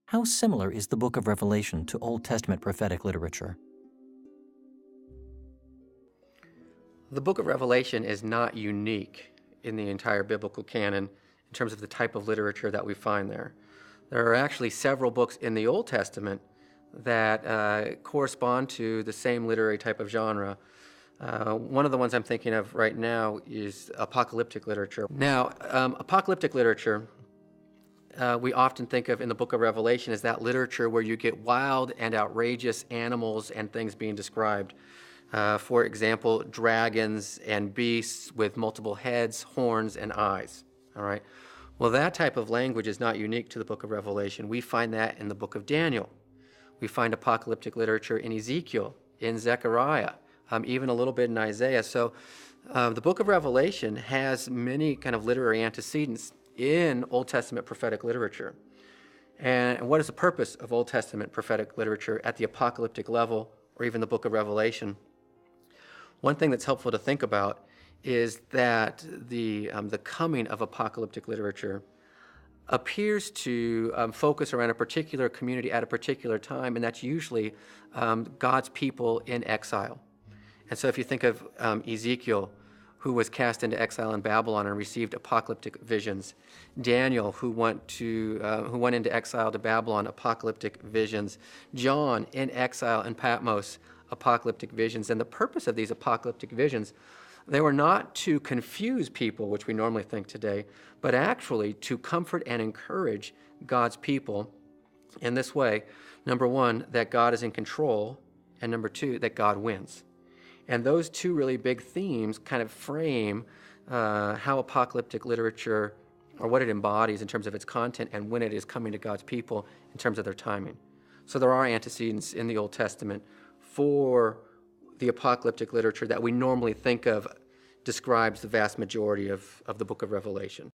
How similar is the book of Revelation to Old Testament prophetic literature? The book of Revelation is not unique in the entire biblical canon in terms of the type of literature that we find there. There are actually several books in the Old Testament that correspond to the same literary type of genre. One of the ones I'm thinking of right now is apocalyptic literature. Now, apocalyptic literature, we often think of in the book of Revelation as that literature where you get wild and outrageous animals and things being described. For example, dragons and beasts with multiple heads, horns, and eyes. All right. Well, that type of language is not unique to the book of Revelation. We find that in the book of Daniel. We find apocalyptic literature in Ezekiel, in Zechariah, even a little bit in Isaiah. So the book of Revelation has many kind of literary antecedents in Old Testament prophetic literature. And what is the purpose of Old Testament prophetic literature at the apocalyptic level, or even the book of Revelation? One thing that's helpful to think about is that the coming of apocalyptic literature appears to focus around a particular community at a particular time, and that's usually God's people in exile. And so if you think of Ezekiel, who was cast into exile in Babylon and received apocalyptic visions, Daniel, who went into exile to Babylon, apocalyptic visions, John in exile in Patmos, apocalyptic visions. And the purpose of these apocalyptic visions, they were not to confuse people, which we normally think today, but actually to comfort and encourage God's people in this way. Number one, that God is in control, and number two, that God wins. And those two really big themes kind of frame how apocalyptic literature, or what it embodies in terms of its content and when it is coming to God's people in terms of their timing. So there are antecedents in the Old Testament for the apocalyptic literature that we normally think of describes the vast majority of the book of Revelation.